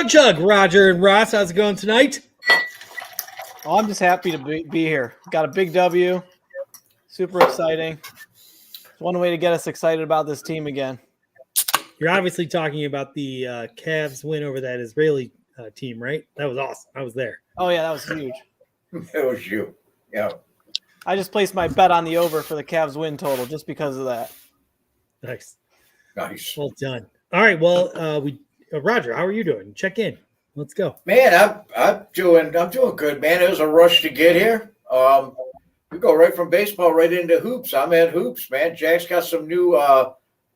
Dog Chug, Roger and Ross. How's it going tonight? Oh, I'm just happy to be here. Got a big W. Super exciting. It's one way to get us excited about this team again. You're obviously talking about the Cavs win over that Israeli team, right? That was awesome. I was there. Oh, yeah, that was huge. It was you. Yeah. I just placed my bet on the over for the Cavs win total just because of that. Nice. Nice. Well done. All right. Well, Roger, how are you doing? Check in. Let's go. Man, I'm doing good, man. It was a rush to get here. We go right from baseball right into hoops. I'm at hoops, man. Jack's got some new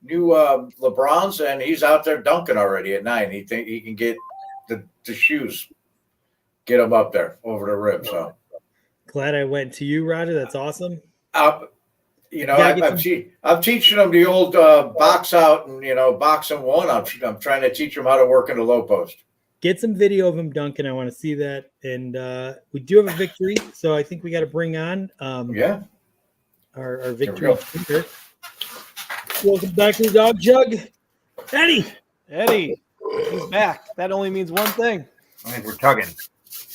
LeBrons, and he's out there dunking already at 9. He think he can get the shoes, get them up there over the rim. So Glad I went to you, Roger. That's awesome. I'm teaching them the old box out and box and one. I'm trying to teach them how to work in the low post. Get some video of him dunking. I want to see that. And we do have a victory, so I think we got to bring on our victory speaker. Welcome back to the Dog Jug, Eddie. He's back. That only means one thing. I think we're tugging.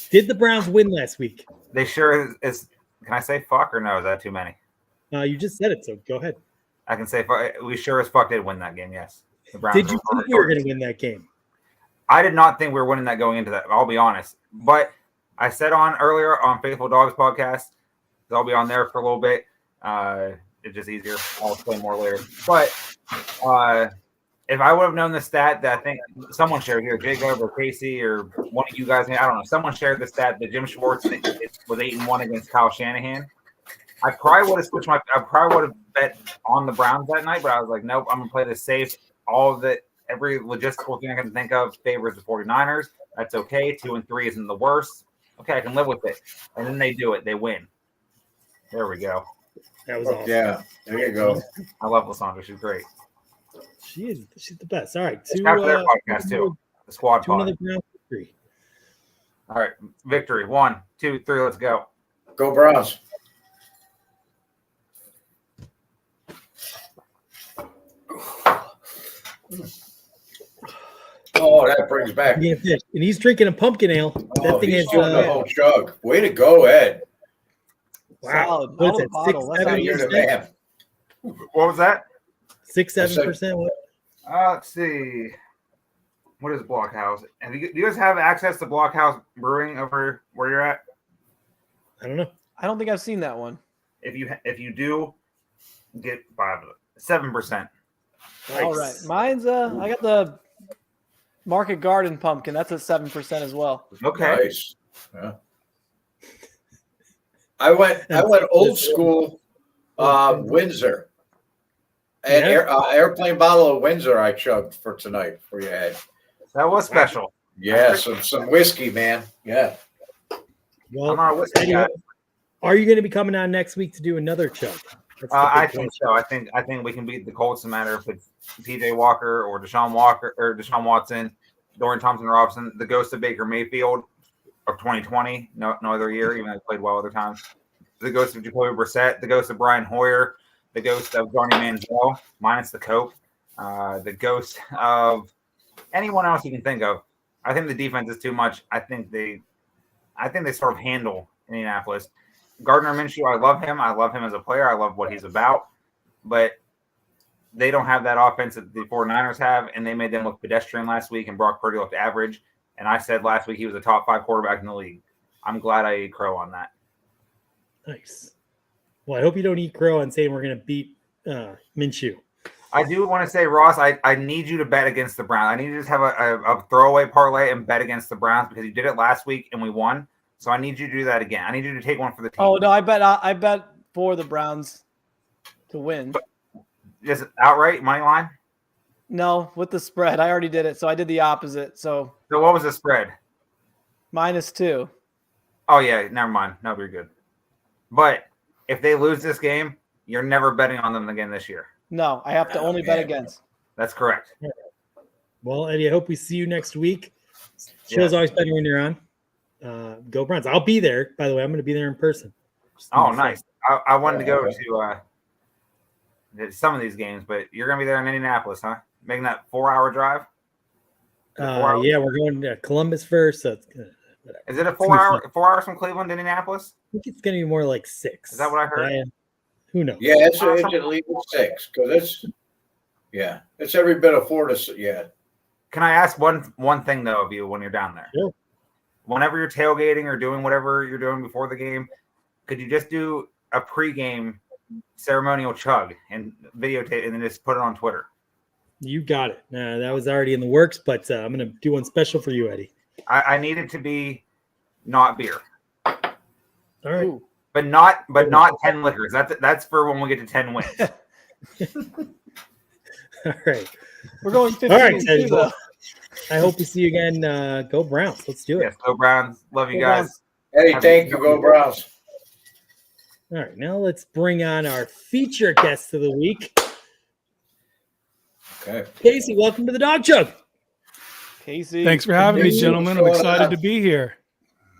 Did the Browns win last week? They sure is. Can I say fuck or no? Is that too many? You just said it, so go ahead. I can say fuck. We sure as fuck did win that game. Yes. The Browns Did you think we were going to win that game? I did not think we were winning that going into that. I'll be honest. But I said earlier on Faithful Dogs podcast, I'll be on there for a little bit. It's just easier. I'll explain more later. But if I would have known the stat that I think someone shared here, Jacob or Casey or one of you guys, I don't know, someone shared the stat that Jim Schwartz was 8-1 against Kyle Shanahan. I probably would have bet on the Browns that night, but I was like, nope, I'm gonna play this safe. Every logistical thing I can think of favors the 49ers. That's okay. 2-3 isn't the worst. Okay, I can live with it. And then they do it. They win. There we go. That was awesome. Yeah, there you go. I love Lysandra. She's great. She's the best. All right. It's after their podcast, too. The squad pod. Another Browns victory. All right. Victory. 1, 2, 3. Let's go. Go Browns. Oh, that brings back. And he's drinking a pumpkin ale. That thing he's is doing the whole jug. Way to go, Ed. wow. Solid. What's Out it? of the bottle. 6, You're the 7%? man. What was that? 6-7%. What? Let's see. What is Blockhouse? And do you guys have access to Blockhouse Brewing over where you're at? I don't know. I don't think I've seen that one. If you do, get 7%. Nice. All right. Mine's I got the Market Garden pumpkin. That's at 7% as well. Okay. Nice. Yeah. I went old school Windsor. And airplane bottle of Windsor I chugged for tonight for you, Ed. That was special. Yeah, some whiskey, man. Yeah. Well, I'm not a whiskey Eddie, guy. are you going to be coming on next week to do another chug? That's the I big think question. so. I think we can beat the Colts no matter if it's PJ Walker or Deshaun Watson, Dorian Thompson-Robinson, the ghost of Baker Mayfield of 2020. No other year, even though he played well other times. The ghost of Jacoby Brissett, the ghost of Brian Hoyer, the ghost of Johnny Manziel, minus the coke, the ghost of anyone else you can think of. I think the defense is too much. I think they sort of handle Indianapolis. Gardner Minshew, I love him. I love him as a player. I love what he's about. But they don't have that offense that the 49ers have, and they made them look pedestrian last week, and Brock Purdy looked average. And I said last week he was a top 5 quarterback in the league. I'm glad I ate crow on that. Nice. Well, I hope you don't eat crow on saying we're going to beat Minshew. I do want to say, Ross, I need you to bet against the Browns. I need you to just have a throwaway parlay and bet against the Browns because you did it last week and we won. So I need you to do that again. I need you to take one for the team. Oh no, I bet for the Browns to win. Just outright money line? No, with the spread. I already did it, so I did the opposite. So what was the spread? -2. Oh yeah, never mind. No, you're good. But if they lose this game, you're never betting on them again this year. No, I have to only bet against. That's correct. Well, Eddie, I hope we see you next week. Show's always better when you're on. Go Browns. I'll be there, by the way. I'm going to be there in person. Oh, nice. I wanted to go to some of these games, but you're going to be there in Indianapolis, huh? Making that 4-hour drive? Yeah, we're going to Columbus first. So it's whatever. Is it a 4 hours from Cleveland to Indianapolis? I think it's going to be more like 6. Is that what I heard? Who knows? Yeah, it's at least 6 because it's every bit of 4 to yeah. Can I ask one thing though of you when you're down there? Sure. Whenever you're tailgating or doing whatever you're doing before the game, could you just do a pregame ceremonial chug and videotape and then just put it on Twitter? You got it. That was already in the works, but I'm going to do one special for you, Eddie. I need it to be not beer. All right. Ooh. But not 10 liquors. That's for when we get to 10 wins. All right. We're going 15 All right, too, though. I hope we see you again. Go Browns. Let's do it. Yes, go Browns. Love you Go guys. Browns. Hey, thank you. Go Browns. All right. Now let's bring on our feature guest of the week. Okay. Casey, welcome to the Dog Chug. Casey. Thanks for having me, gentlemen. I'm excited to be here.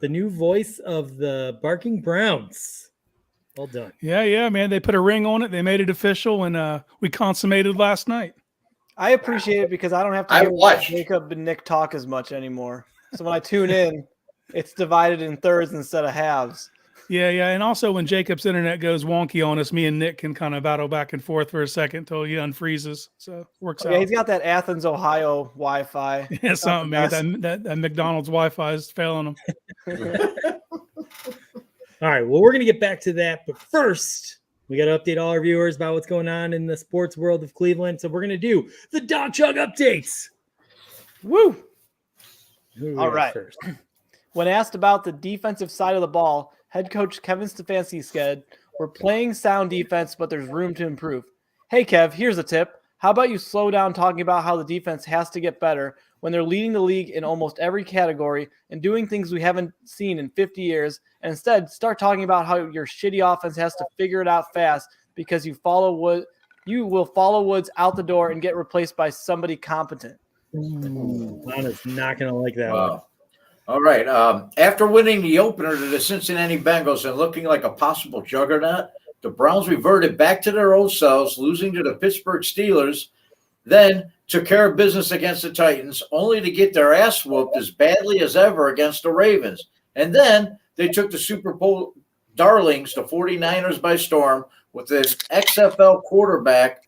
The new voice of the Barking Browns. Well done. Yeah, man. They put a ring on it. They made it official, and we consummated last night. I appreciate it because I don't have to hear Jacob and Nick talk as much anymore. So when I tune in, it's divided in thirds instead of halves. Yeah. And also when Jacob's internet goes wonky on us, me and Nick can kind of battle back and forth for a second until he unfreezes. So works out. Yeah, he's got that Athens, Ohio Wi-Fi. Yeah, something, man. That McDonald's Wi-Fi is failing him. All right. Well, we're going to get back to that. But first, we got to update all our viewers about what's going on in the sports world of Cleveland. So we're going to do the Dog Chug updates. Woo! All right. First? When asked about the defensive side of the ball, head coach Kevin Stefanski said, "We're playing sound defense, but there's room to improve." Hey, Kev, here's a tip. How about you slow down talking about how the defense has to get better when they're leading the league in almost every category and doing things we haven't seen in 50 years, and instead start talking about how your shitty offense has to figure it out fast because you will follow Woods out the door and get replaced by somebody competent. Lana's not going to like that one. All right. After winning the opener to the Cincinnati Bengals and looking like a possible juggernaut, the Browns reverted back to their old selves, losing to the Pittsburgh Steelers, then took care of business against the Titans, only to get their ass whooped as badly as ever against the Ravens. And then they took the Super Bowl darlings, the 49ers, by storm with an XFL quarterback.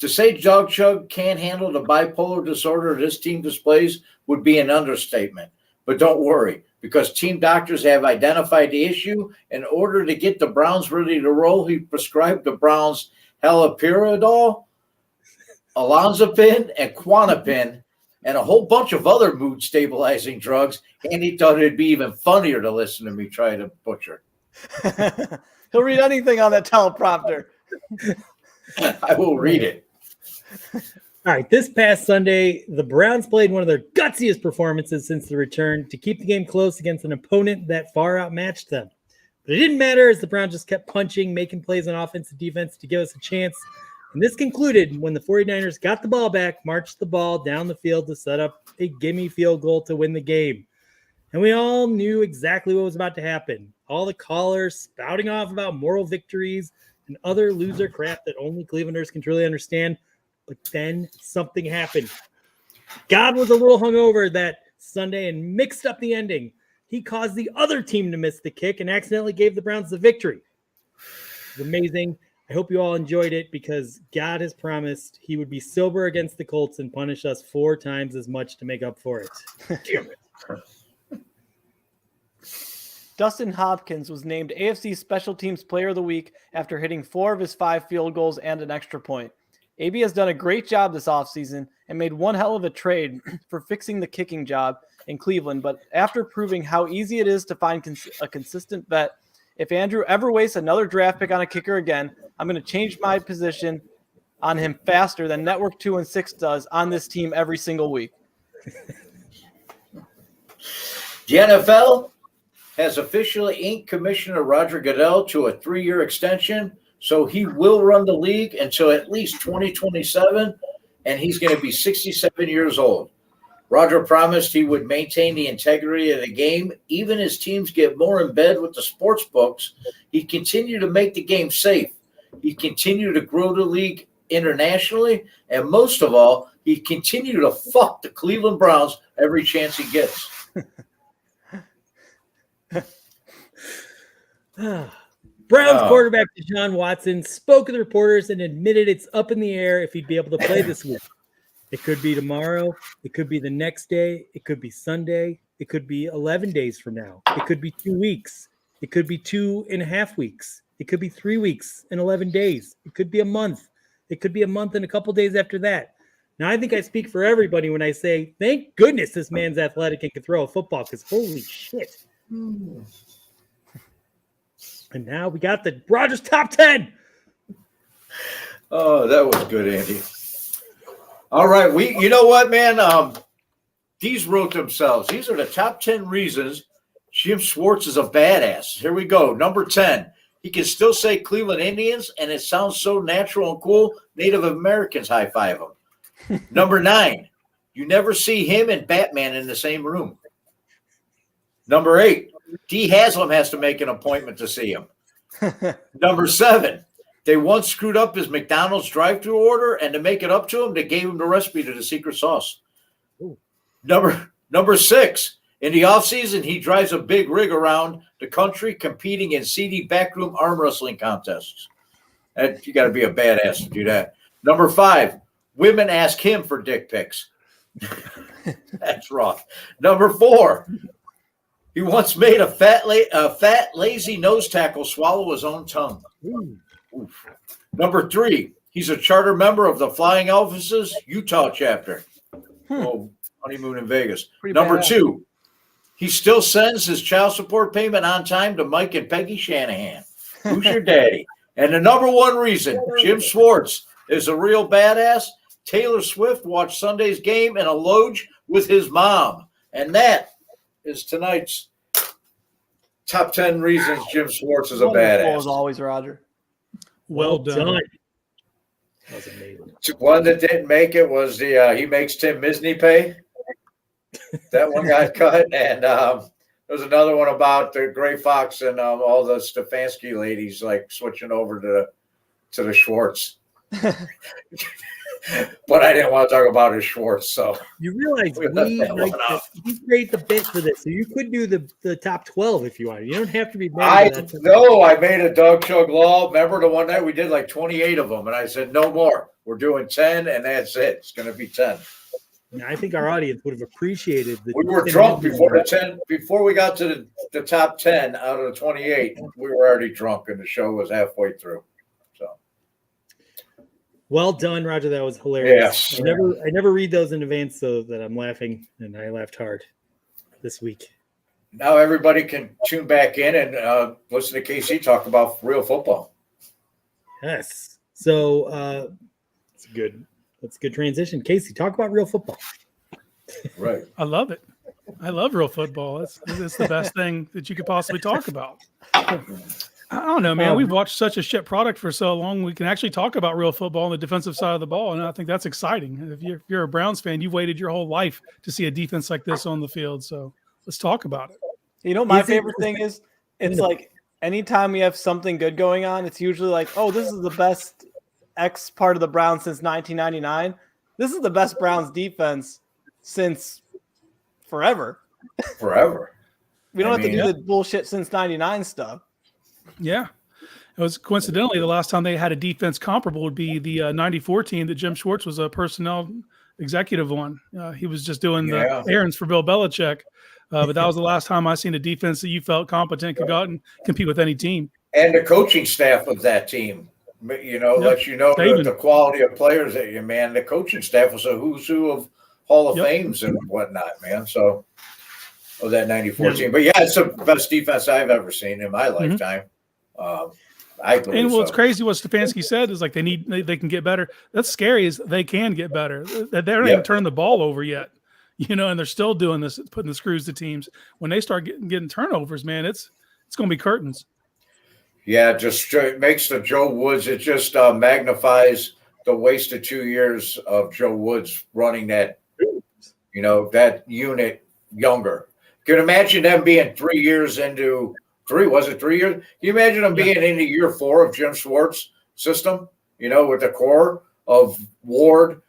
To say Dog Chug can't handle the bipolar disorder this team displays would be an understatement. But don't worry, because team doctors have identified the issue. In order to get the Browns ready to roll, he prescribed the Browns haloperidol, olanzapine, and Quanapin, and a whole bunch of other mood-stabilizing drugs, and he thought it'd be even funnier to listen to me try to butcher. He'll read anything on that teleprompter. I will read it. All right, this past Sunday, the Browns played one of their gutsiest performances since the return to keep the game close against an opponent that far outmatched them. But it didn't matter as the Browns just kept punching, making plays on offense and defense to give us a chance. And this concluded when the 49ers got the ball back, marched the ball down the field to set up a gimme field goal to win the game. And we all knew exactly what was about to happen. All the callers spouting off about moral victories and other loser crap that only Clevelanders can truly understand. But then something happened. God was a little hungover that Sunday and mixed up the ending. He caused the other team to miss the kick and accidentally gave the Browns the victory. It was amazing. I hope you all enjoyed it because God has promised he would be sober against the Colts and punish us 4 times as much to make up for it. Damn it. Dustin Hopkins was named AFC Special Teams Player of the Week after hitting 4 of his 5 field goals and an extra point. AB has done a great job this offseason and made one hell of a trade for fixing the kicking job in Cleveland. But after proving how easy it is to find a consistent vet, if Andrew ever wastes another draft pick on a kicker again, I'm going to change my position on him faster than Network 2 and 6 does on this team every single week. The NFL has officially inked Commissioner Roger Goodell to a 3-year extension. So he will run the league until at least 2027, and he's going to be 67 years old. Roger promised he would maintain the integrity of the game. Even as teams get more in bed with the sports books, he continued to make the game safe. He continued to grow the league internationally, and most of all, he continue to fuck the Cleveland Browns every chance he gets. Browns quarterback Deshaun Watson spoke with reporters and admitted it's up in the air if he'd be able to play this week. It could be tomorrow. It could be the next day. It could be Sunday. It could be 11 days from now. It could be 2 weeks. It could be 2.5 weeks. It could be 3 weeks and 11 days. It could be a month. It could be a month and a couple days after that. Now, I think I speak for everybody when I say, thank goodness this man's athletic and can throw a football, because holy shit. And now we got the Rogers top 10. Oh, that was good, Andy. All right. You know what, man? These wrote themselves. These are the top 10 reasons Jim Schwartz is a badass. Here we go. Number 10. He can still say Cleveland Indians, and it sounds so natural and cool. Native Americans high-five him. Number 9. You never see him and Batman in the same room. Number 8. D. Haslam has to make an appointment to see him. Number 7. They once screwed up his McDonald's drive-thru order, and to make it up to him, they gave him the recipe to the secret sauce. Ooh. Number 6. In the offseason, he drives a big rig around the country competing in seedy backroom arm wrestling contests. You got to be a badass to do that. Number 5. Women ask him for dick pics. That's rough. Number 4. He once made a fat, lazy nose tackle swallow his own tongue. Oof. Number 3, he's a charter member of the Flying Elvises Utah chapter. Oh, honeymoon in Vegas. Number 2, he still sends his child support payment on time to Mike and Peggy Shanahan. Who's your daddy? And the number 1 reason Jim Schwartz is a real badass, Taylor Swift watched Sunday's game in a loge with his mom. And that is tonight's top 10 reasons Jim Schwartz is a badass. As always, Roger. Well done. That was amazing. One that didn't make it was he makes Tim Misny pay. That one got cut. And there's another one about the Gray Fox and all the Stefanski ladies like switching over to the Schwartz. But I didn't want to talk about his Schwartz, so you realize we create the bit for this, so you could do the top 12 if you want. You don't have to be. I made a Doug Chug Law. Remember the one night we did like 28 of them, and I said no more. We're doing 10, and that's it. It's going to be 10. Now, I think our audience would have appreciated. We were drunk before the 10. Before we got to the top 10 out of the 28, we were already drunk, and the show was halfway through. Well done, Roger. That was hilarious. Yes. I never read those in advance so that I'm laughing, and I laughed hard this week. Now everybody can tune back in and listen to KC talk about real football. Yes. So it's good. That's a good transition. Casey, talk about real football. Right. I love it. I love real football. It's the best thing that you could possibly talk about. I don't know, man. We've watched such a shit product for so long. We can actually talk about real football on the defensive side of the ball, and I think that's exciting. If you're a Browns fan, you've waited your whole life to see a defense like this on the field. So let's talk about it. You know, my favorite thing is it's like anytime we have something good going on, it's usually like, oh, this is the best X part of the Browns since 1999. This is the best Browns defense since forever. Forever. We don't have to do the bullshit since 99 stuff. Yeah. It was coincidentally the last time they had a defense comparable would be the 94 team that Jim Schwartz was a personnel executive on. He was just doing the errands for Bill Belichick. But that was the last time I seen a defense that you felt competent could go out and compete with any team. And the coaching staff of that team, lets you know the quality of players that the coaching staff was a who's who of Hall of Fames and whatnot, man. So, of that 94 team. But it's the best defense I've ever seen in my lifetime. I believe and what's crazy, what Stefanski said is like they can get better. That's scary is they can get better. They don't even turn the ball over yet, and they're still doing this, putting the screws to teams. When they start getting turnovers, man, it's going to be curtains. Yeah, just makes the Joe Woods. It just magnifies the wasted 2 years of Joe Woods running that, that unit younger. Can you imagine them being 3 years into 3? Was it 3 years? Can you imagine them being into year 4 of Jim Schwartz system? With the core of Ward,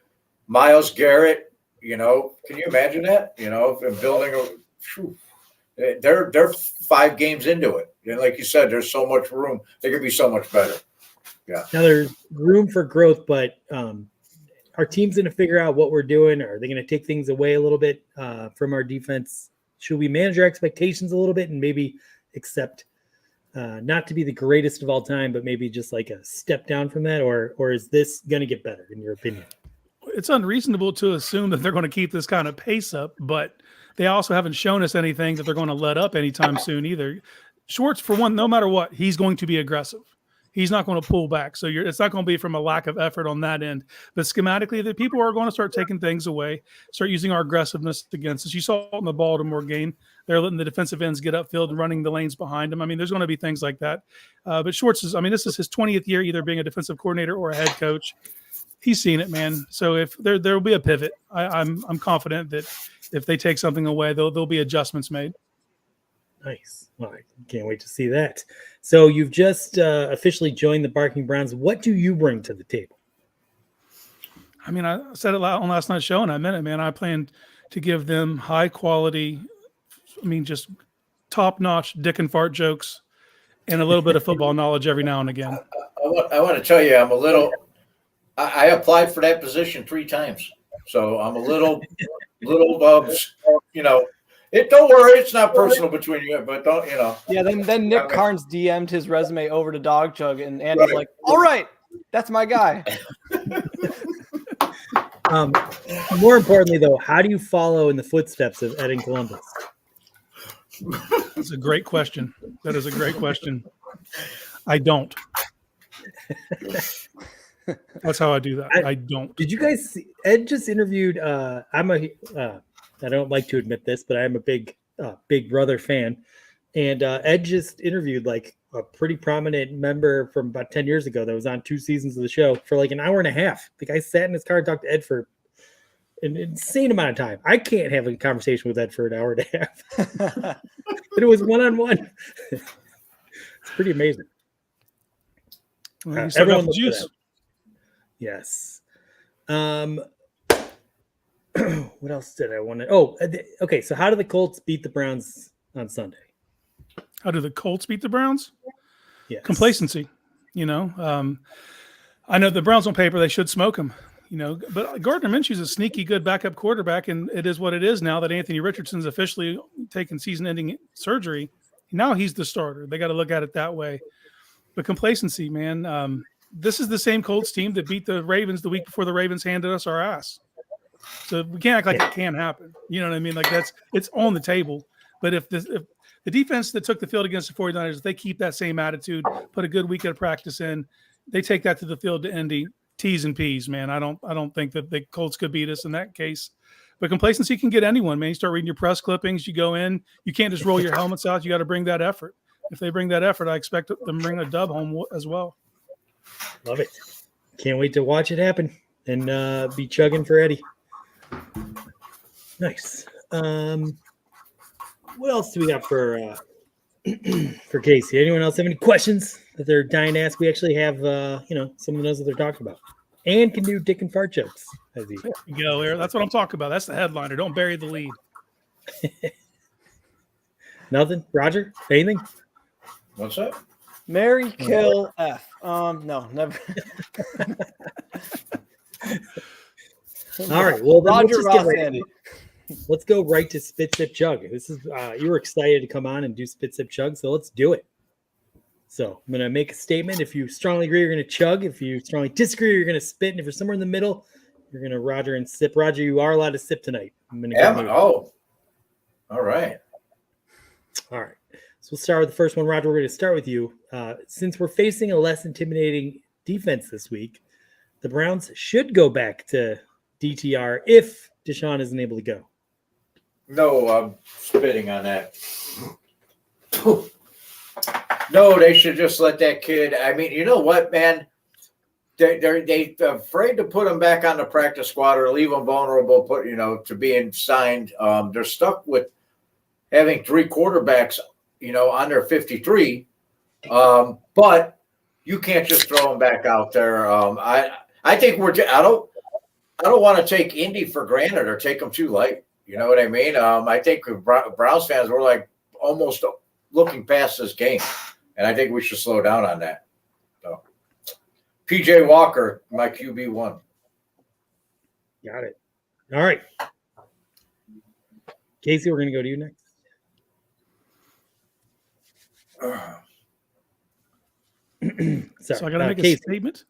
Myles Garrett, can you imagine that? If building they're 5 games into it. And like you said, there's so much room. They could be so much better. Yeah. Now there's room for growth, but our team's going to figure out what we're doing. Are they going to take things away a little bit from our defense? Should we manage our expectations a little bit and maybe accept not to be the greatest of all time, but maybe just like a step down from that? Or is this going to get better, in your opinion? It's unreasonable to assume that they're going to keep this kind of pace up, but they also haven't shown us anything that they're going to let up anytime soon either. Schwartz, for one, no matter what, he's going to be aggressive. He's not going to pull back. So it's not going to be from a lack of effort on that end. But schematically, the people are going to start taking things away, start using our aggressiveness against us. You saw it in the Baltimore game. They're letting the defensive ends get upfield and running the lanes behind them. I mean, there's going to be things like that. But Schwartz this is his 20th year either being a defensive coordinator or a head coach. He's seen it, man. So if there will be a pivot, I'm confident that if they take something away, there'll be adjustments made. Nice. Well, I can't wait to see that. So you've just officially joined the Barking Browns. What do you bring to the table? I mean, I said it on last night's show, and I meant it, man. I plan to give them high quality, just top-notch dick and fart jokes and a little bit of football knowledge every now and again. I want to tell you, I'm a little – I applied for that position 3 times. So I'm a little don't worry, it's not personal between you, but don't, Yeah, then Nick Carnes DM'd his resume over to Dog Chug, and Andy's like, all right, that's my guy. More importantly, though, how do you follow in the footsteps of Ed and Columbus? That's a great question. That is a great question. I don't. That's how I do that. I don't. Did you guys see Ed just interviewed? I don't like to admit this, but I'm a big Brother fan, and Ed just interviewed like a pretty prominent member from about 10 years ago that was on 2 seasons of the show for like an hour and a half. The guy sat in his car and talked to Ed for an insane amount of time. I can't have a conversation with Ed for an hour and a half, but it was one-on-one. It's pretty amazing. Well, everyone juice. Yes. What else did I want to? Okay. So how do the Colts beat the Browns on Sunday? How do the Colts beat the Browns? Yes. Complacency. I know the Browns on paper, they should smoke them, but Gardner Minshew's a sneaky good backup quarterback, and it is what it is now that Anthony Richardson's officially taken season-ending surgery. Now he's the starter. They got to look at it that way. But complacency, man. This is the same Colts team that beat the Ravens the week before the Ravens handed us our ass. So we can't act like it can't happen. You know what I mean? Like it's on the table. But if the defense that took the field against the 49ers, if they keep that same attitude, put a good week of practice in, they take that to the field to Indy, T's and P's, man. I don't think that the Colts could beat us in that case. But complacency can get anyone, man. You start reading your press clippings, you go in, you can't just roll your helmets out. You got to bring that effort. If they bring that effort, I expect them to bring a dub home as well. Love it. Can't wait to watch it happen and be chugging for Eddie. Nice. What else do we got for Casey? Anyone else have any questions that they're dying to ask? We actually have someone knows what they're talking about and can do dick and fart jokes. There you go, Eric. That's what I'm talking about. That's the headliner. Don't bury the lead. Nothing? Roger? Anything? What's that? Mary kill F. No, never. All right. Well, then Roger Ross, Andy. Let's go right to Spit Sip Chug. This is you were excited to come on and do Spit Sip Chug, so let's do it. So I'm gonna make a statement. If you strongly agree, you're gonna chug. If you strongly disagree, you're gonna spit. And if you're somewhere in the middle, you're gonna Roger and sip. Roger, you are allowed to sip tonight. I'm gonna all right. All right. So we'll start with the first one. Roger, we're going to start with you. Since we're facing a less intimidating defense this week, the Browns should go back to DTR if Deshaun isn't able to go. No, I'm spitting on that. No, they should just let that kid. I mean, you know what, man? They're afraid to put him back on the practice squad or leave him vulnerable, to being signed. They're stuck with having 3 quarterbacks, on their 53. But you can't just throw him back out there. I think don't want to take Indy for granted or take them too light. You know what I mean? I think Browns fans were like almost looking past this game, and I think we should slow down on that. So, PJ Walker, my QB1. Got it. All right. Casey, we're going to go to you next. Sorry. So I got to make a statement?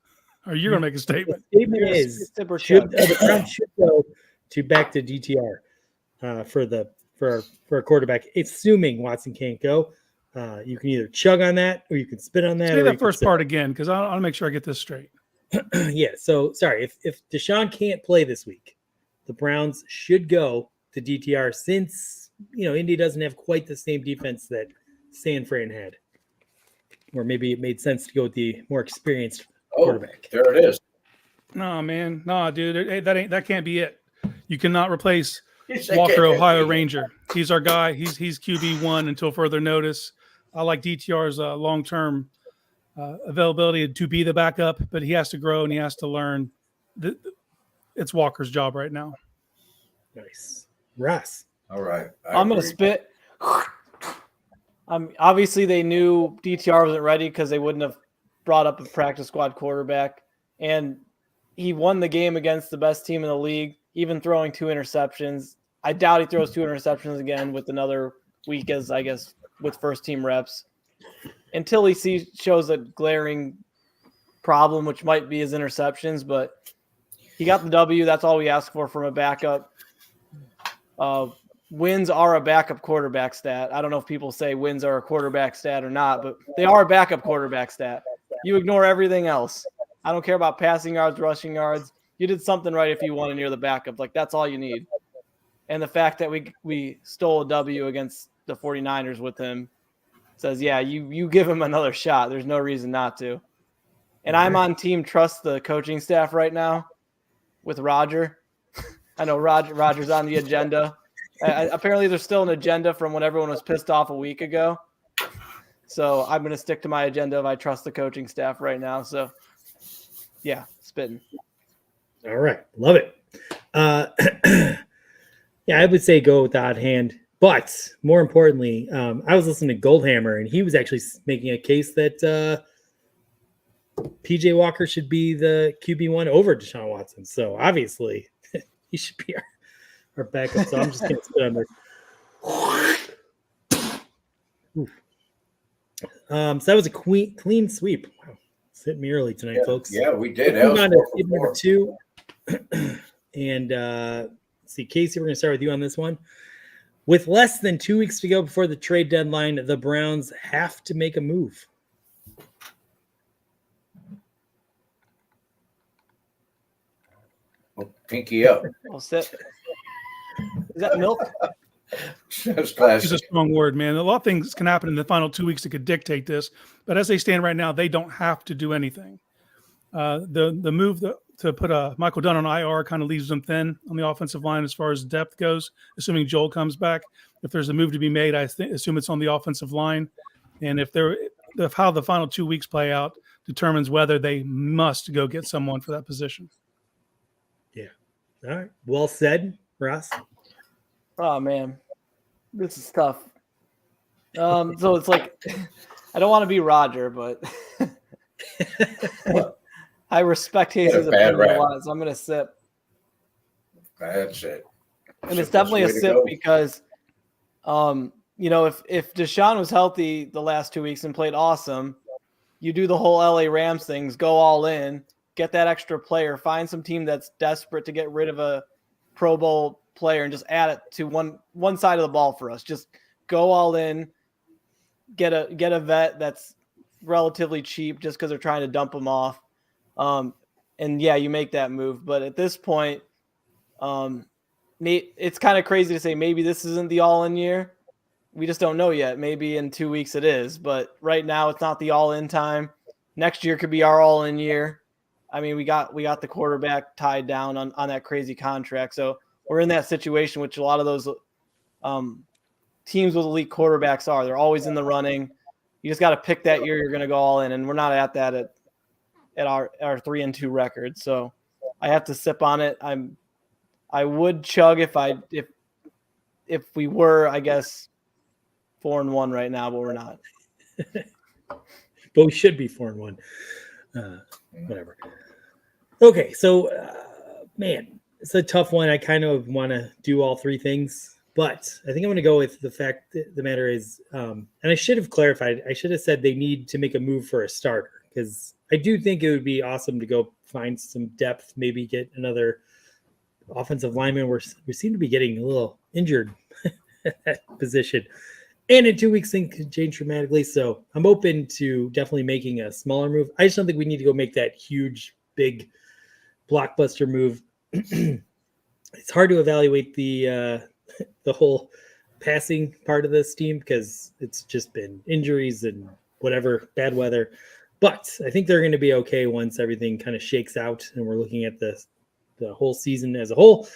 Or you're going to make a statement? The statement is, the Browns should go back to DTR for a quarterback, assuming Watson can't go. You can either chug on that or you can spit on that. Say that first part again, because I want to make sure I get this straight. Yeah. So sorry, if Deshaun can't play this week, the Browns should go to DTR since Indy doesn't have quite the same defense that San Fran had, or maybe it made sense to go with the more experienced quarterback. There it is. No, man, no, dude, that can't be it. You cannot replace Walker, Ohio Ranger. He's our guy. He's QB1 until further notice. I like DTR's long-term availability to be the backup, but he has to grow and he has to learn. It's Walker's job right now. Nice. Russ. All right. I'm going to spit. Obviously, they knew DTR wasn't ready because they wouldn't have brought up a practice squad quarterback. And he won the game against the best team in the league, even throwing 2 interceptions. I doubt he throws 2 interceptions again with another week as, I guess, with first-team reps. Until he shows a glaring problem, which might be his interceptions. But he got the W. That's all we ask for from a backup. Wins are a backup quarterback stat. I don't know if people say wins are a quarterback stat or not, but they are a backup quarterback stat. You ignore everything else. I don't care about passing yards, rushing yards. You did something right if you won and you're the backup. Like, that's all you need. And the fact that we stole a W against the 49ers with him says, yeah, you give him another shot. There's no reason not to. And I'm on team trust the coaching staff right now with Roger. I know Roger's on the agenda. Apparently there's still an agenda from when everyone was pissed off a week ago. So I'm going to stick to my agenda of I trust the coaching staff right now. So, yeah, spitting. All right. Love it. Yeah, I would say go with the odd hand. But more importantly, I was listening to Goldhammer, and he was actually making a case that PJ Walker should be the QB1 over Deshaun Watson. So obviously he should be our backup. So I'm just going to spit on there. So that was a clean sweep. Wow. It's hitting me early tonight, folks. Yeah, we did. Moving on to number 2. And see, Casey, we're going to start with you on this one. With less than 2 weeks to go before the trade deadline, the Browns have to make a move. Pinky up. I'll sit. Is that milk? That's classic. It's a strong word, man. A lot of things can happen in the final 2 weeks that could dictate this. But as they stand right now, they don't have to do anything. The move to put Michael Dunn on IR kind of leaves them thin on the offensive line as far as depth goes, assuming Joel comes back. If there's a move to be made, I assume it's on the offensive line. And if how the final 2 weeks play out determines whether they must go get someone for that position. Yeah. All right. Well said, Ross. Oh, man. This is tough. So it's like, I don't want to be Roger, but I respect Casey's opinion a lot, so I'm going to sip. That's it. And it's definitely a sip because, if Deshaun was healthy the last 2 weeks and played awesome, you do the whole LA Rams things, go all in, get that extra player, find some team that's desperate to get rid of a Pro Bowl player and just add it to one side of the ball for us. Just go all in, get a vet that's relatively cheap just because they're trying to dump them off. And yeah, you make that move. But at this point, it's kind of crazy to say maybe this isn't the all-in year. We just don't know yet. Maybe in 2 weeks it is. But right now it's not the all-in time. Next year could be our all-in year. I mean, we got the quarterback tied down on that crazy contract. So we're in that situation, which a lot of those teams with elite quarterbacks are. They're always in the running. You just got to pick that year you're going to go all in, and we're not at that at our 3-2 record. So I have to sip on it. I would chug if we were, I guess, 4-1 right now, but we're not. But we should be 4-1. Whatever. Okay, so man, it's a tough one. I kind of want to do all three things, but I think I'm going to go with the fact that the matter is, and I should have clarified. I should have said they need to make a move for a starter, because I do think it would be awesome to go find some depth, maybe get another offensive lineman. We seem to be getting a little injured at that position. And in 2 weeks, things could change dramatically. So I'm open to definitely making a smaller move. I just don't think we need to go make that huge, big blockbuster move. It's hard to evaluate the whole passing part of this team because it's just been injuries and whatever, bad weather. But I think they're going to be okay once everything kind of shakes out and we're looking at the whole season as a whole.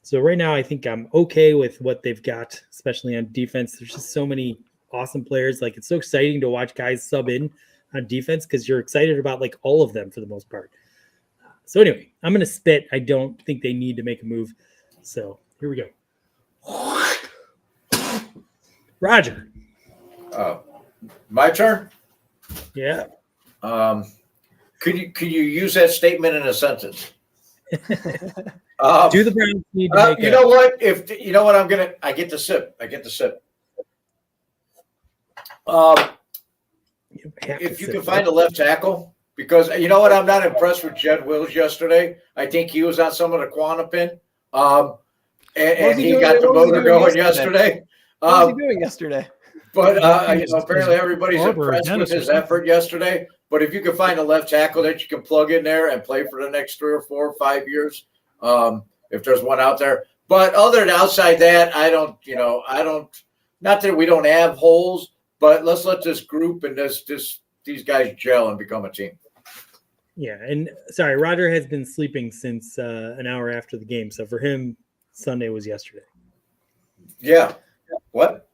So right now, I think I'm okay with what they've got, especially on defense. There's just so many awesome players. Like, it's so exciting to watch guys sub in on defense because you're excited about like all of them for the most part. So anyway, I'm going to spit. I don't think they need to make a move. So here we go. Roger. My turn? Yeah. Could you use that statement in a sentence? Do the Browns need to make you know what? I get to sip. If you can find a left tackle, because you know what, I'm not impressed with Jed Wills yesterday. I think he was on some of the Quanapin, and he got the motor going yesterday. What was he doing yesterday? But apparently everybody's impressed with his effort yesterday. But if you can find a left tackle that you can plug in there and play for the next 3 or 4 or 5 years, if there's one out there. But other than outside that, I don't, not that we don't have holes, but let's let this group and these guys gel and become a team. Yeah. And sorry, Roger has been sleeping since an hour after the game. So for him, Sunday was yesterday. Yeah. What?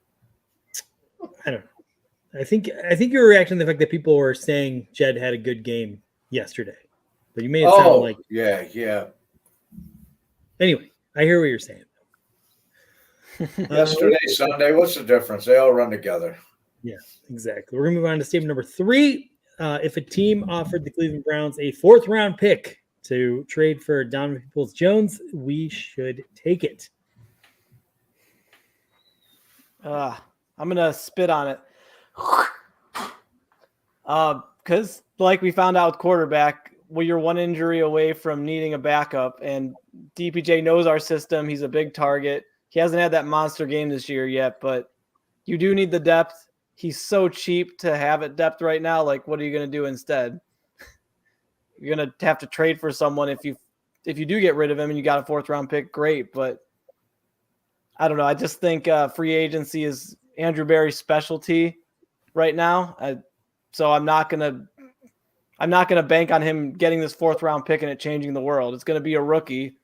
I don't know. I think you were reacting to the fact that people were saying Jed had a good game yesterday, but you made it sound like yeah. Anyway, I hear what you're saying. Yesterday, Sunday, what's the difference? They all run together. Yeah, exactly. We're gonna move on to statement number 3. If a team offered the Cleveland Browns a 4th round pick to trade for Donovan Peoples-Jones, we should take it. I'm gonna spit on it. Because like we found out with quarterback, you're one injury away from needing a backup, and DPJ knows our system. He's a big target. He hasn't had that monster game this year yet, but you do need the depth. He's so cheap to have at depth right now. Like, what are you going to do instead? You're going to have to trade for someone if you do get rid of him and you got a 4th round pick, great. But I don't know. I just think free agency is Andrew Berry's specialty right now. So I'm not gonna bank on him getting this 4th round pick and it changing the world. It's gonna be a rookie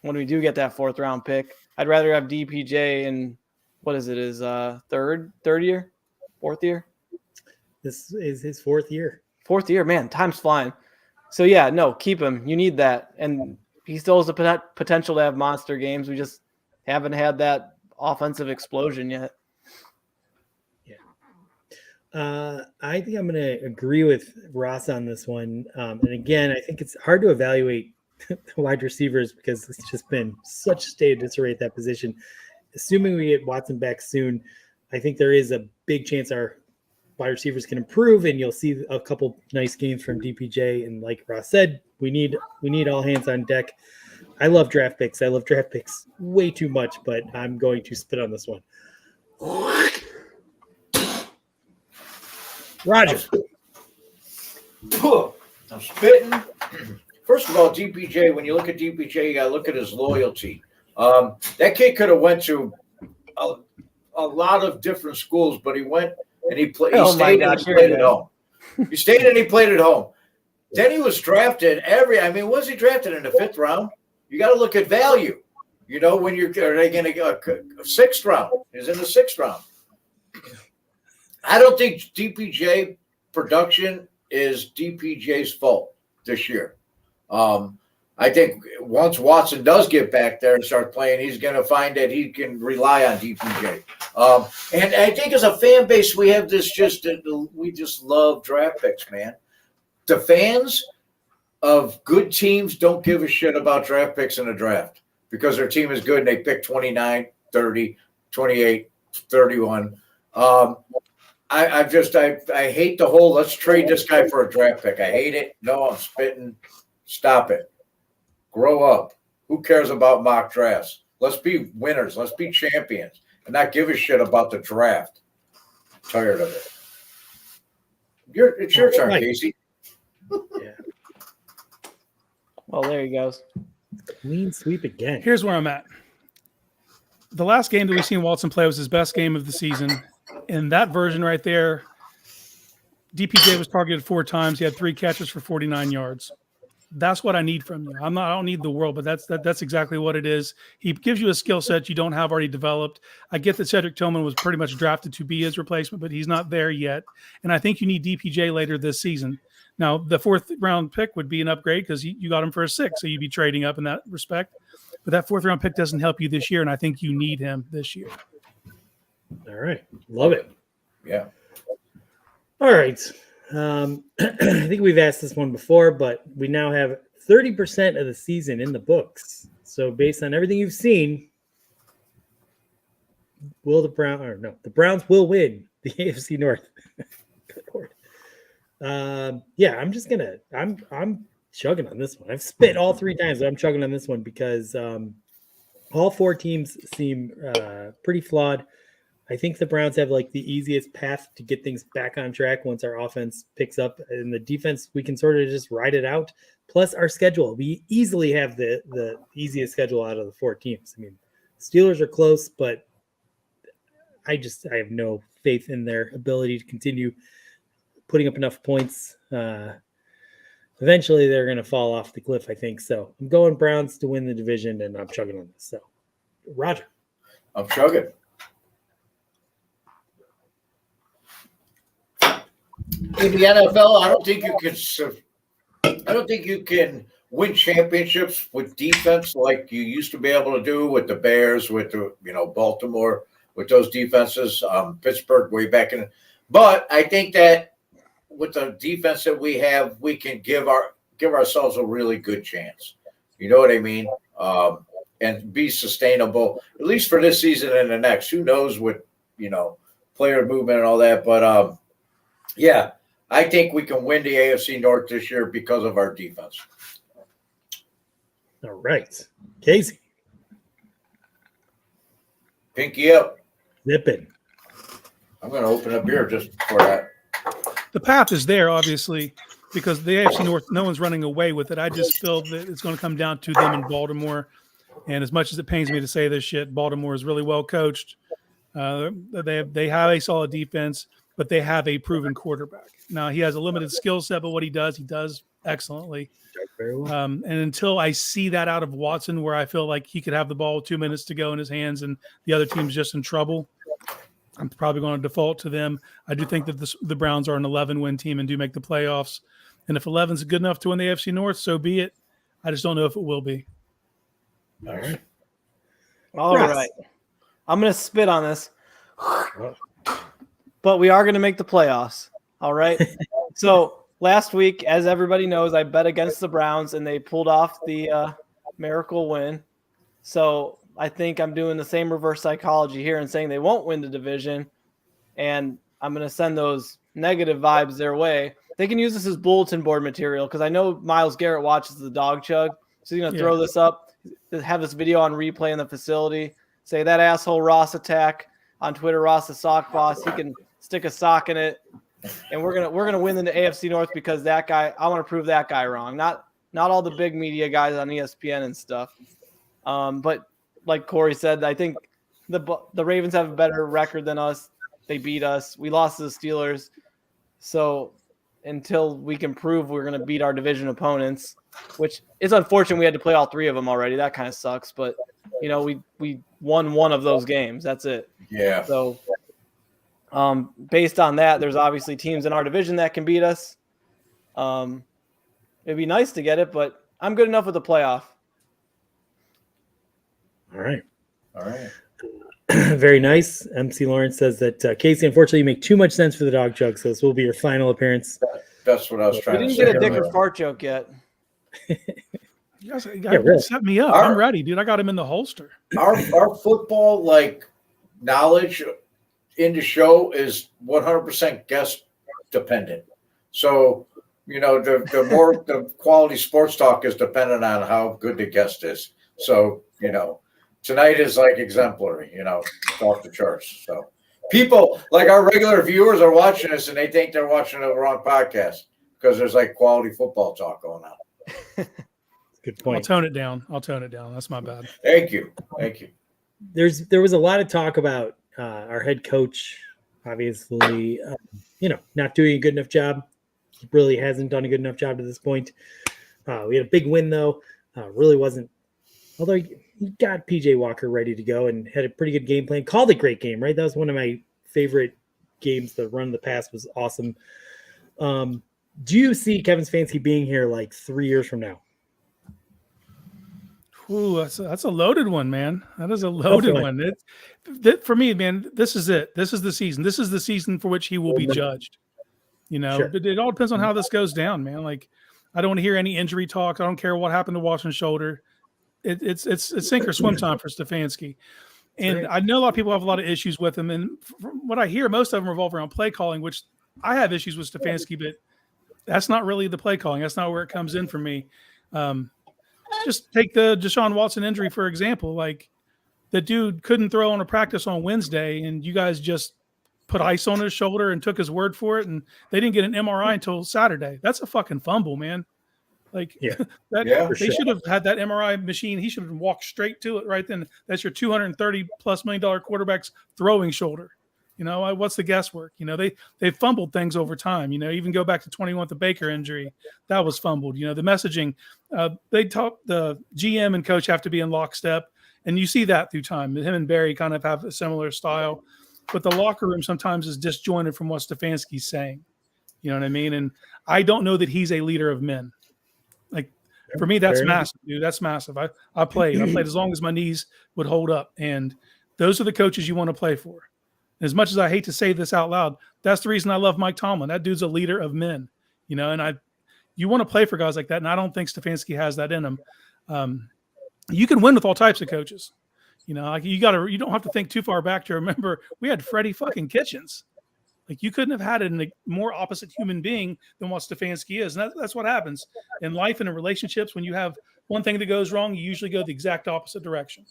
when we do get that 4th round pick. I'd rather have DPJ in his third year, 4th year. This is his 4th year. 4th year, man, time's flying. So yeah, no, keep him. You need that, and he still has the potential to have monster games. We just haven't had that offensive explosion yet. I think I'm going to agree with Ross on this one. And again, I think it's hard to evaluate the wide receivers because it's just been such a state of disarray at that position. Assuming we get Watson back soon, I think there is a big chance our wide receivers can improve, and you'll see a couple nice games from DPJ. And like Ross said, we need all hands on deck. I love draft picks. I love draft picks way too much, but I'm going to spit on this one. Roger. I'm spitting. First of all, DPJ, when you look at DPJ, you got to look at his loyalty. That kid could have went to a lot of different schools, but he went and he stayed and he played at home. He stayed and he played at home. Then he was drafted was he drafted in the 5th round? You got to look at value. When are they going to get a 6th round? He's in the 6th round. I don't think DPJ production is DPJ's fault this year. I think once Watson does get back there and start playing, he's going to find that he can rely on DPJ. And I think as a fan base, we have this we just love draft picks, man. The fans of good teams don't give a shit about draft picks in the draft because their team is good and they pick 29, 30, 28, 31. I hate the whole let's trade this guy for a draft pick. I hate it. No, I'm spitting. Stop it. Grow up. Who cares about mock drafts? Let's be winners. Let's be champions and not give a shit about the draft. I'm tired of it. It's your turn, Casey. Yeah. Well, there he goes. Clean sweep again. Here's where I'm at. The last game that we've seen Watson play was his best game of the season. In that version right there, DPJ was targeted 4 times. He had 3 catches for 49 yards. That's what I need from you. I don't need the world, but that's exactly what it is. He gives you a skill set you don't have already developed. I get that Cedric Tillman was pretty much drafted to be his replacement, but he's not there yet. And I think you need DPJ later this season. Now, the 4th round pick would be an upgrade because you got him for a 6, so you'd be trading up in that respect. But that 4th round pick doesn't help you this year, and I think you need him this year. All right. Love it. Yeah. All right. I think we've asked this one before, but we now have 30% of the season in the books. So based on everything you've seen, the Browns will win the AFC North. Good Lord. Yeah, I'm chugging on this one. I've spit all 3 times, but I'm chugging on this one because all 4 teams seem pretty flawed. I think the Browns have like the easiest path to get things back on track once our offense picks up, and the defense, we can sort of just ride it out. Plus our schedule, we easily have the easiest schedule out of the 4 teams. I mean, Steelers are close, but I have no faith in their ability to continue putting up enough points. Eventually they're going to fall off the cliff, I think. So I'm going Browns to win the division, and I'm chugging on this. So Roger. I'm chugging. In the NFL, I don't think you can win championships with defense like you used to be able to do with the Bears, with the Baltimore, with those defenses, Pittsburgh way back in. But I think that with the defense that we have, we can give ourselves a really good chance. You know what I mean? And be sustainable, at least for this season and the next. Who knows what player movement and all that, but yeah, I think we can win the AFC North this year because of our defense. All right. Casey. Pinky up. Zipping. I'm going to open up beer just for that. The path is there, obviously, because the AFC North, no one's running away with it. I just feel that it's going to come down to them in Baltimore. And as much as it pains me to say this shit, Baltimore is really well coached. They have a solid defense, but they have a proven quarterback. Now, he has a limited skill set, but what he does excellently. Very well. And until I see that out of Watson, where I feel like he could have the ball with 2 minutes to go in his hands and the other team's just in trouble, I'm probably going to default to them. I do think that the Browns are an 11-win team and do make the playoffs. And if 11 is good enough to win the AFC North, so be it. I just don't know if it will be. All right. All right. I'm going to spit on this. But we are going to make the playoffs. All right. So last week, as everybody knows, I bet against the Browns and they pulled off the miracle win. So I think I'm doing the same reverse psychology here and saying they won't win the division. And I'm going to send those negative vibes their way. They can use this as bulletin board material because I know Myles Garrett watches the Dog Chug. So he's going to throw this up, have this video on replay in the facility, say that asshole Ross attack on Twitter, Ross the sock boss. He can stick a sock in it, and we're gonna win in the AFC North because that guy. I want to prove that guy wrong. Not all the big media guys on ESPN and stuff. But like Corey said, I think the Ravens have a better record than us. They beat us. We lost to the Steelers. So until we can prove we're gonna beat our division opponents, which is unfortunate, we had to play all 3 of them already. That kind of sucks. But we won one of those games. That's it. Yeah. So based on that, there's obviously teams in our division that can beat us. It'd be nice to get it, but I'm good enough with the playoff. All right. All right. Very nice. MC Lawrence says that Casey, unfortunately, you make too much sense for the dog jug, so this will be your final appearance. That's what I was We trying to didn't say. get a dick or fart joke yet. You guys really. set me up. I'm ready, dude. I got him in the holster. Our football knowledge in the show is 100% guest dependent. So the more the quality sports talk is dependent on how good the guest is. So tonight is exemplary. Off the charts. So people our regular viewers are watching us and they think they're watching the wrong podcast because there's quality football talk going on. Good point. I'll tone it down. That's my bad. Thank you. There was a lot of talk about our head coach, obviously, not doing a good enough job. He really hasn't done a good enough job to this point. We had a big win, though. Really wasn't. Although he got PJ Walker ready to go and had a pretty good game plan. Called a great game, right? That was one of my favorite games. The run of the pass was awesome. Do you see Kevin Stefanski being here 3 years from now? Ooh, that's a loaded one, man. That is a loaded one. For me, man, this is it. This is the season. This is the season for which he will be judged. Sure. But it all depends on how this goes down, man. I don't want to hear any injury talk. I don't care what happened to Washington's shoulder. It's sink or swim time for Stefanski. And I know a lot of people have a lot of issues with him. And from what I hear, most of them revolve around play calling, which I have issues with Stefanski, but that's not really the play calling. That's not where it comes in for me. Just take the Deshaun Watson injury, for example. The dude couldn't throw on a practice on Wednesday, and you guys just put ice on his shoulder and took his word for it, and they didn't get an MRI until Saturday. That's a fucking fumble, man. They should have had that MRI machine. He should have walked straight to it right then. That's your $230+ million quarterback's throwing shoulder. What's the guesswork? They fumbled things over time. Even go back to 21 with the Baker injury, that was fumbled. The messaging, they talk, the GM and coach have to be in lockstep, and you see that through time. Him and Barry kind of have a similar style, but the locker room sometimes is disjointed from what Stefanski's saying. You know what I mean? And I don't know that he's a leader of men. For me, that's massive, dude. That's massive. I played as long as my knees would hold up, and those are the coaches you want to play for. As much as I hate to say this out loud, that's the reason I love Mike Tomlin. That dude's a leader of men, and you want to play for guys like that. And I don't think Stefanski has that in him. You can win with all types of coaches. You don't have to think too far back to remember we had Freddie fucking Kitchens. You couldn't have had a more opposite human being than what Stefanski is. And that's what happens in life and in relationships. When you have one thing that goes wrong, you usually go the exact opposite direction.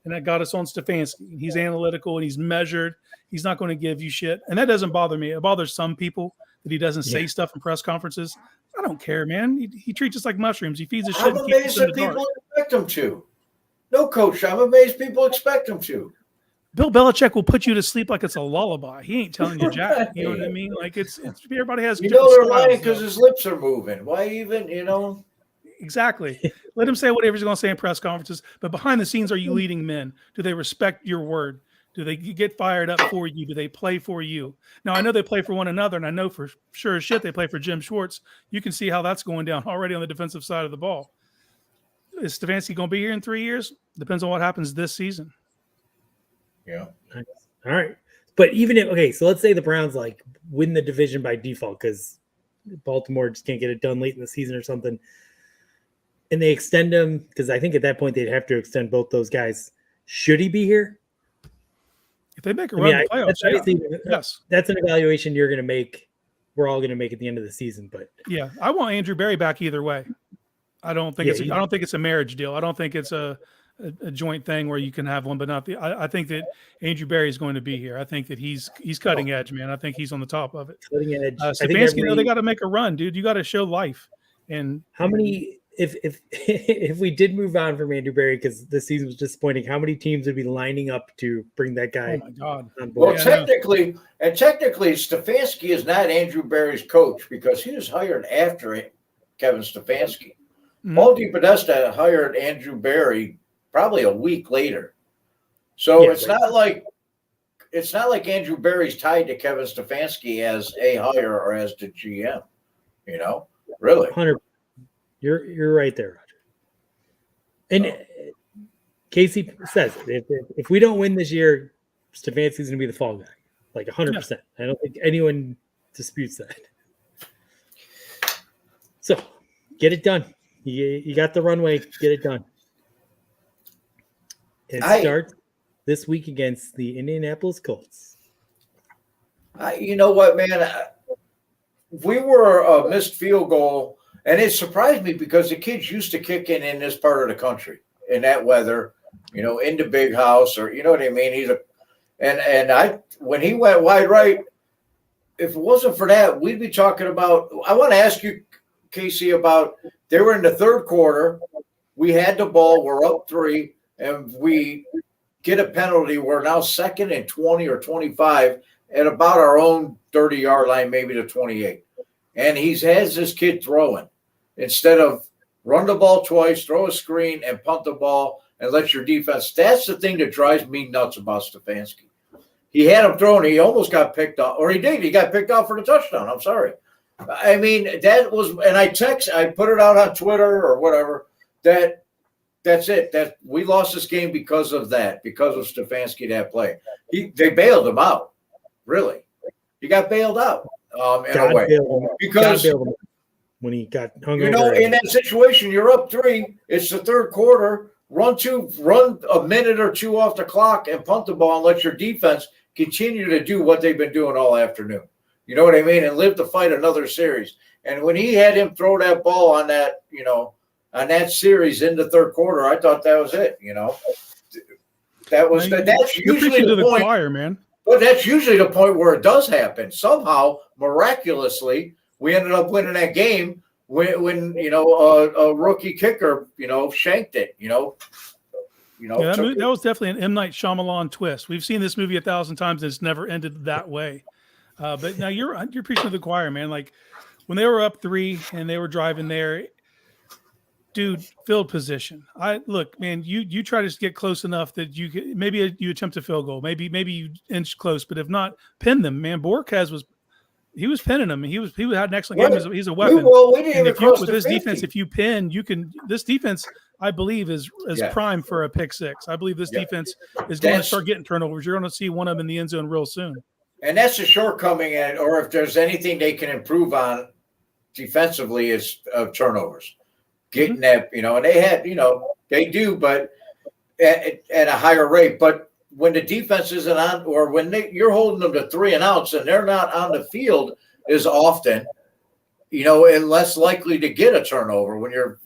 And that got us on Stefanski. He's analytical and he's measured. He's not going to give you shit. And that doesn't bother me. It bothers some people that he doesn't say stuff in press conferences. I don't care, man. He treats us like mushrooms. He feeds us shit. I'm amazed that people expect him to. No, coach, I'm amazed people expect him to. Bill Belichick will put you to sleep like it's a lullaby. He ain't telling you jack. You know what I mean? It's everybody has. They're lying because his lips are moving. Why even? Exactly. Let him say whatever he's going to say in press conferences. But behind the scenes, are you leading men? Do they respect your word? Do they get fired up for you? Do they play for you? Now, I know they play for one another, and I know for sure as shit they play for Jim Schwartz. You can see how that's going down already on the defensive side of the ball. Is Stefanski going to be here in 3 years? Depends on what happens this season. Yeah. Nice. All right. But even if, so let's say the Browns win the division by default because Baltimore just can't get it done late in the season or something. And they extend him because I think at that point they'd have to extend both those guys. Should he be here? If they make a run in the playoffs, yes. That's an evaluation you're going to make. We're all going to make at the end of the season. But yeah, I want Andrew Berry back either way. I don't think it's a marriage deal. I don't think it's a joint thing where you can have one, but not the. I think that Andrew Berry is going to be here. I think that he's cutting edge, man. I think he's on the top of it. Cutting edge. Stefanski, they got to make a run, dude. You got to show life. And how many? If we did move on from Andrew Berry because this season was disappointing, how many teams would be lining up to bring that guy? Oh my God! On board? Well, technically, Stefanski is not Andrew Berry's coach because he was hired after Kevin Stefanski. Mm-hmm. Paul DePodesta hired Andrew Berry probably a week later. So it's not like Andrew Berry's tied to Kevin Stefanski as a hire or as the GM. Really. 100. You're right there, Roger. And Casey says if we don't win this year, Stefanski's going to be the fall guy, like 100%. I don't think anyone disputes that. So get it done. You got the runway. Get it done. It starts this week against the Indianapolis Colts. You know what, man? We were a missed field goal, and it surprised me because the kids used to kick in this part of the country in that weather, in the big house, or you know what I mean. When he went wide right, if it wasn't for that, we'd be talking about. I want to ask you, Casey, about they were in the third quarter. We had the ball. We're up 3, and we get a penalty. We're now 2nd and 20 or 25 at about our own 30-yard line, maybe to 28. And he has this kid throwing instead of run the ball twice, throw a screen, and punt the ball and let your defense. That's the thing that drives me nuts about Stefanski. He had him throwing. He almost got picked off, or he did. He got picked off for the touchdown. I'm sorry. I mean, that was, and I put it out on Twitter or whatever, that's it. That we lost this game because of that, because of Stefanski, that play. They bailed him out. Really. He got bailed out in a way. Because when he got hung over. In that situation, you're up 3. It's the third quarter. Run a minute or 2 off the clock and punt the ball and let your defense continue to do what they've been doing all afternoon. You know what I mean? And live to fight another series. And when he had him throw that ball on that, on that series in the third quarter, I thought that was it. That's usually the point. Choir, man. But that's usually the point where it does happen. Somehow, miraculously, we ended up winning that game when a rookie kicker, shanked it. That was definitely an M. Night Shyamalan twist. We've seen this movie 1,000 times, and it's never ended that way. But now you're preaching to the choir, man. Like when they were up 3 and they were driving there, dude, field position. Look, man, you try to get close enough that maybe you attempt a field goal, maybe you inch close, but if not, pin them, man. Borquez was pinning them. He had an excellent game. He's a weapon. With this defense, if you pin, you can. This defense, I believe, is prime for a pick 6. I believe this defense is going to start getting turnovers. You're going to see one of them in the end zone real soon. And that's a shortcoming, or if there's anything they can improve on defensively, is turnovers. Getting that, and they had, they do, but at a higher rate. But when the defense isn't on, or when you're holding them to 3 and outs and they're not on the field as often, and less likely to get a turnover. When you're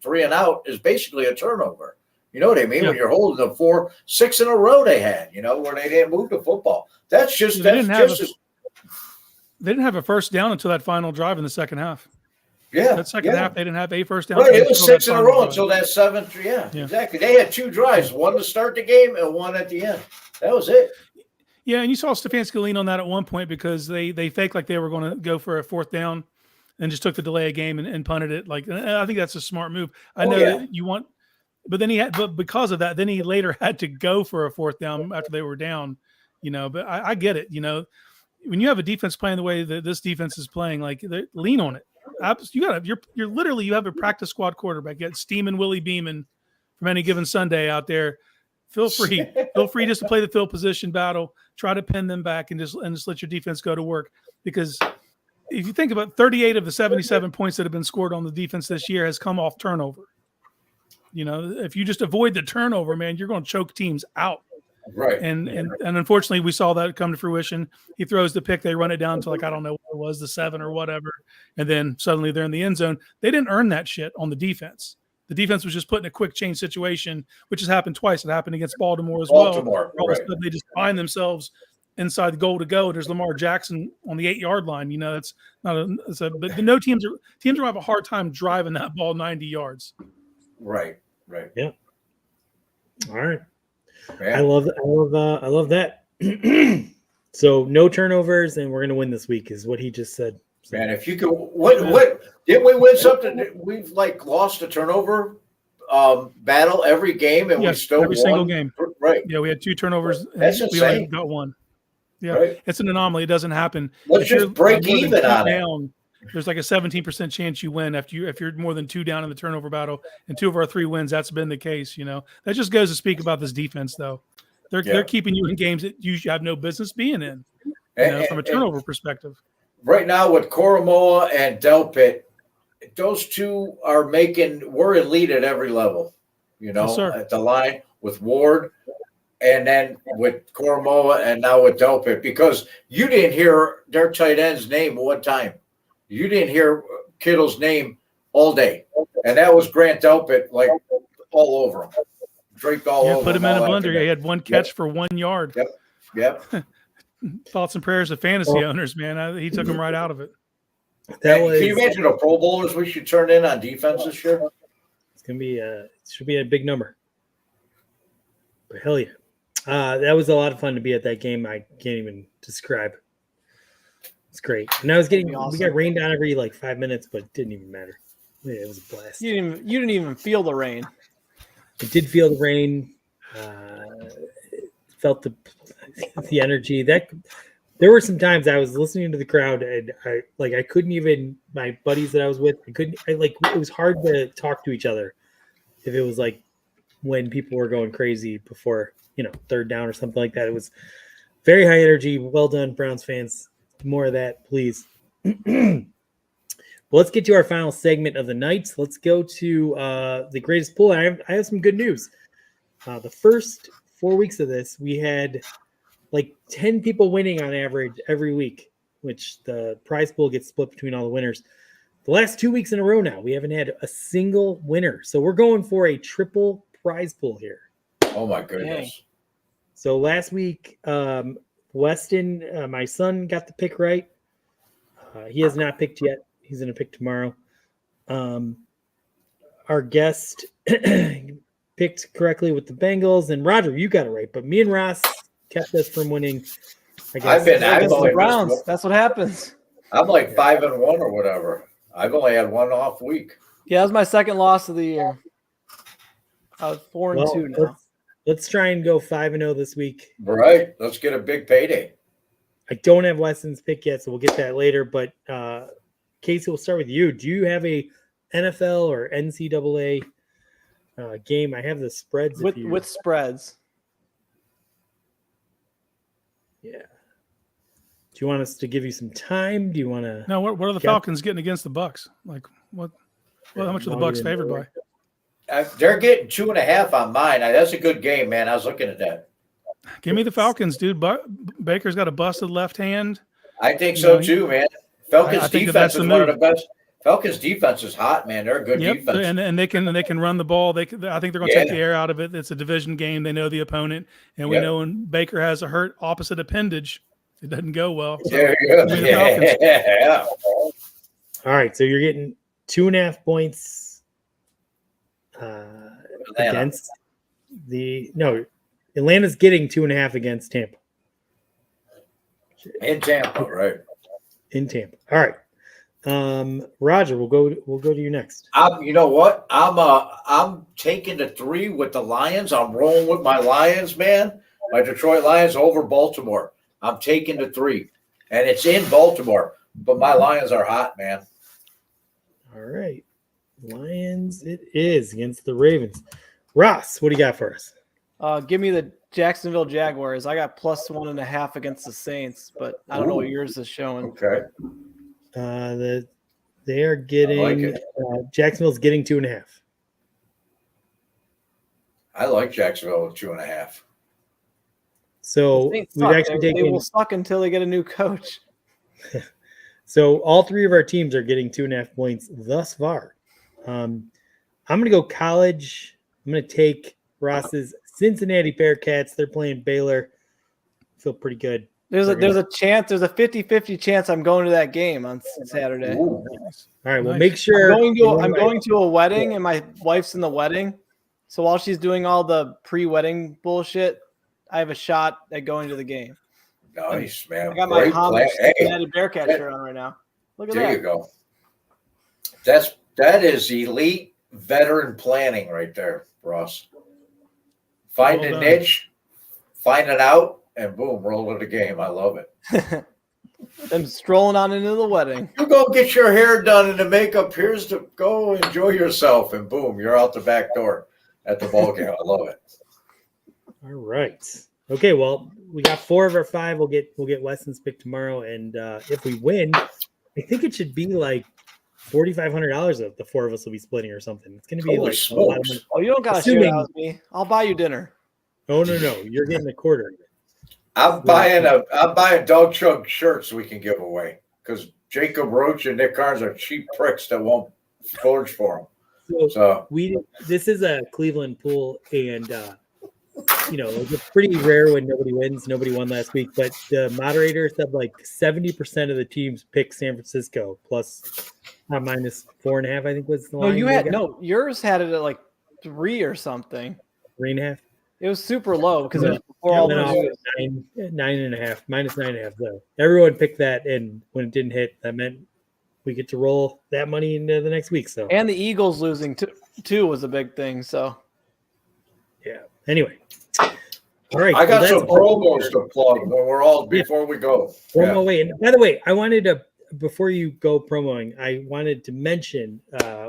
3 and out is basically a turnover. You know what I mean? Yeah. When you're holding them 4, 6 in a row they had, where they didn't move the football. They didn't have a first down until that final drive in the second half. Yeah. That second half, they didn't have a first down. Right, it was 6 in a row until that 7th. Yeah, exactly. They had 2 drives, one to start the game and one at the end. That was it. Yeah, and you saw Stefanski lean on that at one point because they faked like they were going to go for a 4th down and just took the delay of game and punted it. Like, I think that's a smart move. I know that you want, but then but because of that, then he later had to go for a 4th down after they were down. But I get it. When you have a defense playing the way that this defense is playing, like lean on it. You're literally, you have a practice squad quarterback. You got Steeman Willie Beeman from any given Sunday out there. Feel free just to play the field position battle. Try to pin them back and just let your defense go to work. Because if you think about 38 of the 77 points that have been scored on the defense this year has come off turnover. If you just avoid the turnover, man, you're going to choke teams out. Right. And unfortunately, we saw that come to fruition. He throws the pick. They run it down to, I don't know what it was, the 7 or whatever. And then suddenly they're in the end zone. They didn't earn that shit on the defense. The defense was just put in a quick change situation, which has happened twice. It happened against Baltimore as well. All of a sudden, they just find themselves inside the goal to go. There's Lamar Jackson on the 8-yard line. It's not but no teams are have a hard time driving that ball 90 yards. Right. Yeah. All right. Yeah. I love that. So no turnovers, and we're going to win this week, is what he just said. So. Man, if you could, what didn't we win something? We've lost a turnover battle every game, and we still every won. Single game. Right? Yeah, we had 2 turnovers. That's we insane. only got 1. Yeah, right. It's an anomaly. It doesn't happen. Let's just break even on it. there's like a 17% chance you win if you're more than 2 down in the turnover battle. And 2 of our 3 wins, that's been the case. That just goes to speak about this defense, though. They're keeping you in games that you have no business being in, from a turnover perspective. Right now with Koromoa and Delpit, those two we're in lead at every level, Yes, at the line with Ward and then with Koromoa and now with Delpit, because you didn't hear their tight end's name one time. You didn't hear Kittle's name all day. And that was Grant Delpit, like all over him. Draped all over him. Put him in a blender. He had 1 catch for 1 yard. Yep. Thoughts and prayers of fantasy owners, man. He took him right out of it. Can you imagine the Pro Bowlers we should turn in on defense this year? It's gonna be it should be a big number. But hell yeah. That was a lot of fun to be at that game. I can't even describe. It's great. And I was we got rained on every 5 minutes, but it didn't even matter. It was a blast. You didn't even feel the rain. I did feel the rain. Felt the energy. There were some times I was listening to the crowd and I couldn't even, my buddies that I was with, it was hard to talk to each other if it was when people were going crazy before, 3rd down or something like that. It was very high energy. Well done, Browns fans. More of that, please. Well, let's get to our final segment of the night. Let's go to the greatest pool. I have some good news. The first 4 weeks of this, we had 10 people winning on average every week, which the prize pool gets split between all the winners. The last 2 weeks in a row now, we haven't had a single winner. So we're going for a triple prize pool here. Oh, my goodness. Dang. So last week, Weston, my son, got the pick right. He has not picked yet. He's going to pick tomorrow. Our guest picked correctly with the Bengals, and Roger, you got it right. But me and Ross kept us from winning. I guess. I've only the Browns. That's what happens. I'm 5-1 or whatever. I've only had 1 off week. Yeah, that was my second loss of the year. I was 4-2 now. Let's try and go 5-0 this week. Right. Let's get a big payday. I don't have Weston's pick yet, so we'll get that later. But Casey, we'll start with you. Do you have a NFL or NCAA game? I have the spreads with spreads. Yeah. Do you want us to give you some time? Do you want to? No. What are the Falcons getting against the Bucks? What? How much are the Bucks favored by? They're getting 2.5 on mine. That's a good game, man. I was looking at that. Give me the Falcons, dude. Baker's got a busted left hand. I think so too, man. Falcons defense is one of the best. Falcons defense is hot, man. They're a good defense, and they can run the ball. I think they're going to take the air out of it. It's a division game. They know the opponent, and we know when Baker has a hurt opposite appendage, it doesn't go well. So there you go. Yeah. All right, so you're getting 2.5 points against Atlanta's getting 2.5 against Tampa. In Tampa, right? In Tampa. All right. Roger, we'll go to you next. You know what? I'm taking the 3 with the Lions. I'm rolling with my Lions, man. My Detroit Lions over Baltimore. I'm taking the 3. And it's in Baltimore. But my Lions are hot, man. All right. Lions it is against the Ravens. Ross, what do you got for us? Give me the Jacksonville Jaguars. I got +1.5 against the Saints, but I don't know what yours is showing. Okay. They are getting Jacksonville's getting 2.5. I like Jacksonville with 2.5. So we've actually taken. They will suck until they get a new coach. So all 3 of our teams are getting 2.5 points thus far. I'm going to go college. I'm going to take Ross's Cincinnati Bearcats. They're playing Baylor. Feel pretty good. There's a 50-50 chance I'm going to that game on Saturday. Ooh. All right, well, make sure I'm going to a wedding, and my wife's in the wedding. So while she's doing all the pre-wedding bullshit, I have a shot at going to the game. Nice, man. I got my Cincinnati Bearcat shirt on right now. Look at that. There you go. That is elite veteran planning right there, Ross. Find a niche, find it out, and boom, roll to the game. I love it. Them strolling on into the wedding. You go get your hair done and the makeup. Here's to go enjoy yourself, and boom, you're out the back door at the ball game. I love it. All right. Okay. Well, we got 4 of our 5. We'll get Weston's pick tomorrow, and if we win, I think it should be like $4,500 that the 4 of us will be splitting or something. It's going to be Holy like a lot of smokes. money. Oh, you don't got to share Assuming- that with me. I'll buy you dinner. Oh no, you're getting a quarter. I'm buying Dog Chug shirts we can give away because Jacob Roach and Nick Carnes are cheap pricks that won't forge for them. So This is a Cleveland pool, and it's pretty rare when nobody wins. Nobody won last week, but the moderator said like 70% of the teams pick San Francisco plus minus 4.5. I think was the line. Yours had it at like 3 or something. 3.5. It was super low because it was before all And then those. 9.5, minus 9.5. So everyone picked that, and when it didn't hit, that meant we get to roll that money into the next week. So And the Eagles losing too was a big thing. So yeah. Anyway, all right. I got well, some that's all. promos to plug when we're all before we go. Promo Yeah. away. And by the way, I wanted to before you go promoing, I wanted to mention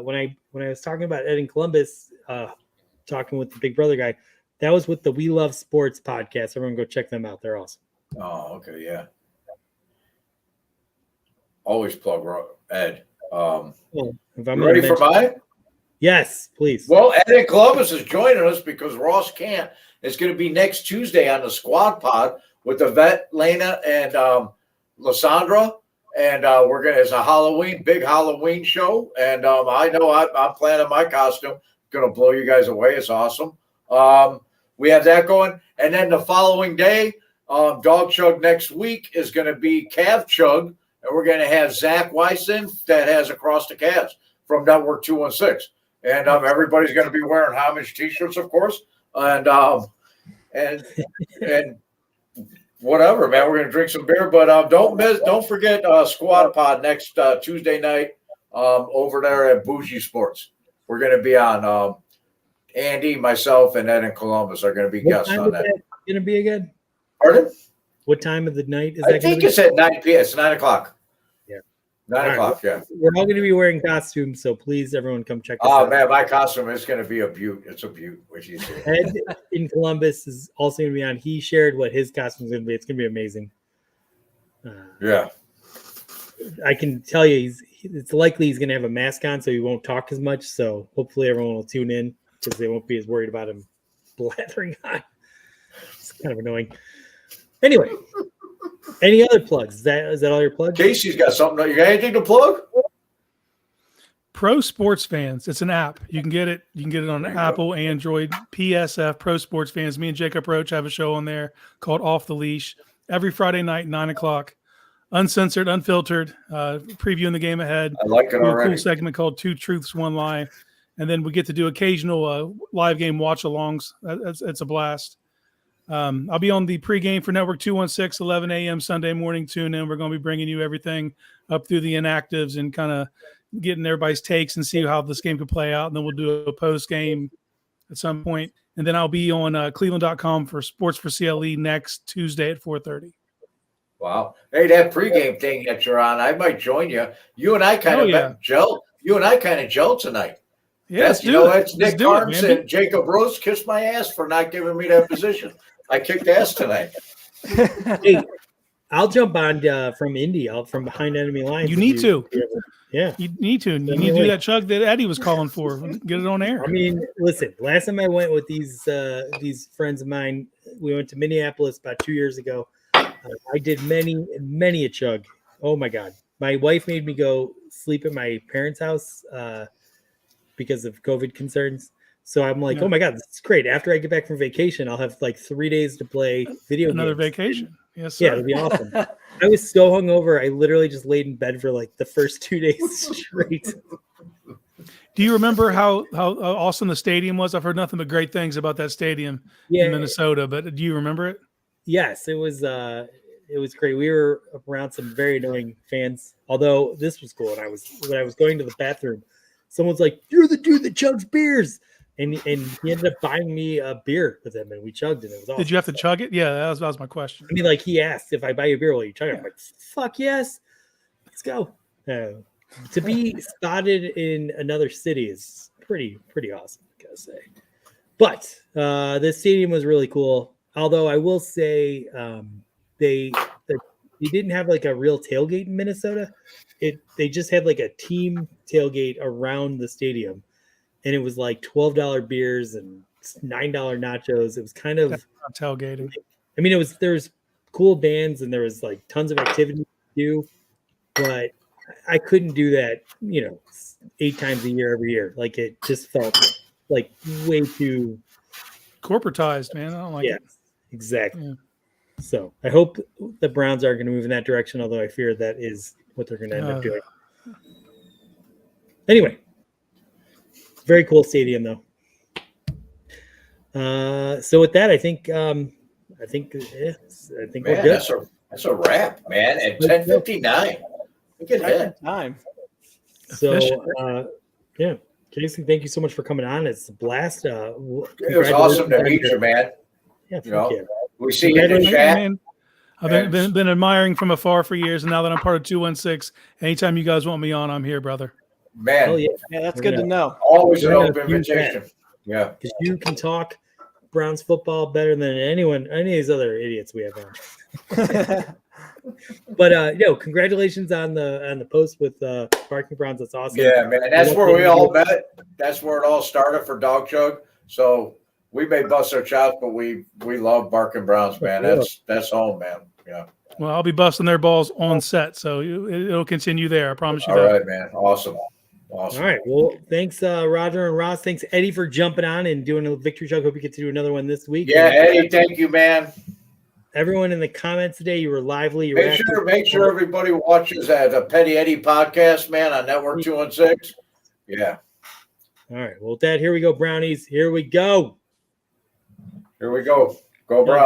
when I was talking about Ed in Columbus, talking with the Big Brother guy, that was with the We Love Sports podcast. Everyone go check them out. They're awesome. Oh, okay, yeah. Always plug Ed. If I'm You ready for mine? Yes, please. Well, Ed in Columbus is joining us because Ross can't. It's going to be next Tuesday on the Squad Pod with Yvette, Lena, and Lysandra. And we're going to, it's a big Halloween show. And I know I'm planning my costume. Going to blow you guys away. It's awesome. We have that going. And then the following day, Dog Chug next week is going to be Cav Chug. And we're going to have Zach Wyson that has Across the Cavs from Network 216. And everybody's going to be wearing homage T-shirts, of course. And whatever, man. We're going to drink some beer. But don't forget Squad Pod next Tuesday night over there at Bougie Sports. We're going to be on Andy, myself, and Ed in Columbus are going to be guests on that. Going to be again? Pardon? What time of the night is I that? think it's at 9 p.m. It's 9 o'clock. Yeah. 9 o'clock, yeah. We're all going to be wearing costumes, so please, everyone, come check us Oh, out. man, my costume is going to be a beaut. It's a beaut, what you see. Ed in Columbus is also going to be on. He shared what his costume is going to be. It's going to be amazing. Yeah. I can tell you, it's likely he's going to have a mask on, so he won't talk as much. So hopefully everyone will tune in because they won't be as worried about him blathering on. It's kind of annoying. Anyway, any other plugs? Is that all your plugs? Casey's got something. You got anything to plug? Pro Sports Fans. It's an app. You can get it. You can get it on Apple, Android, PSF, Pro Sports Fans. Me and Jacob Roach have a show on there called Off the Leash every Friday night, 9 o'clock. Uncensored, unfiltered, previewing the game ahead. I like it A already. cool segment called Two Truths, One Lie. And then we get to do occasional live game watch-alongs. It's a blast. I'll be on the pregame for Network 216, 11 a.m. Sunday morning. Tune in. We're going to be bringing you everything up through the inactives and kind of getting everybody's takes and see how this game could play out. And then we'll do a post-game at some point. And then I'll be on cleveland.com for Sports for CLE next Tuesday at 4:30. Wow. Hey, that pregame thing that you're on, I might join you. You and I kind of gel. You and I kind of gel tonight. Yeah, That's Nick Carnes and Jacob Rose kissed my ass for not giving me that position. I kicked ass tonight. Hey, I'll jump on from Indy, from behind enemy lines. You need to. Yeah. You need to. You need to do that chug that Eddie was calling for. Get it on air. I mean, listen, last time I went with these friends of mine, we went to Minneapolis about 2 years ago. I did many a chug. Oh my God. My wife made me go sleep at my parents' house because of COVID concerns. So I'm like, oh my God, this is great. After I get back from vacation, I'll have like 3 days to play video Another games. vacation. Yes, sir. Yeah, it'll be awesome. I was so hungover, I literally just laid in bed for like the first 2 days straight. Do you remember how awesome the stadium was? I've heard nothing but great things about that stadium in Minnesota, but do you remember it? Yes, it was great. We were around some very annoying fans. Although this was cool, and when I was going to the bathroom, someone's like, "You're the dude that chugs beers." And he ended up buying me a beer with him, and we chugged it. It was awesome. Did you have to chug it? Yeah, that was my question. I mean, like he asked if I buy you a beer, will you chug it? I'm like, fuck yes, let's go. To be spotted in another city is pretty awesome, I gotta say. But the stadium was really cool. Although I will say, they didn't have like a real tailgate in Minnesota. They just had like a team tailgate around the stadium. And it was like $12 beers and $9 nachos. It was kind of tailgating. I mean, there was cool bands and there was like tons of activity to do, but I couldn't do that, 8 times a year every year. Like it just felt like way too corporatized, man. I don't like it. Exactly. Yeah. So I hope the Browns are going to move in that direction, although I fear that is what they're going to end up doing. Anyway. Very cool stadium, though. So with that, I think we're good. That's a wrap, man. At 10:59, look at that time. So, Casey, thank you so much for coming on. It's a blast. It was awesome to meet you, man. Yeah, we see you in the chat. I've been admiring from afar for years, and now that I'm part of 216, anytime you guys want me on, I'm here, brother. Man, yeah, that's good to know. Always an open invitation. Yeah, because you can talk Browns football better than any of these other idiots we have on. But congratulations on the post with Barking Browns. That's awesome. Yeah, man, that's where we all met. That's where it all started for Dog Chug. So we may bust our chops, but we love Barking Browns, man. That's home, man. Yeah. Well, I'll be busting their balls on set, so it'll continue there. I promise you. All right, man. Awesome. All right. Well, thanks, Roger and Ross. Thanks, Eddie, for jumping on and doing a victory chug. Hope you get to do another one this week. Yeah, Eddie, thank you, man. Everyone in the comments today, you were lively. Make sure everybody watches the Petty Eddie podcast, man, on Network 216. Yeah. All right. Well, with that, here we go, Brownies. Here we go. Go Browns.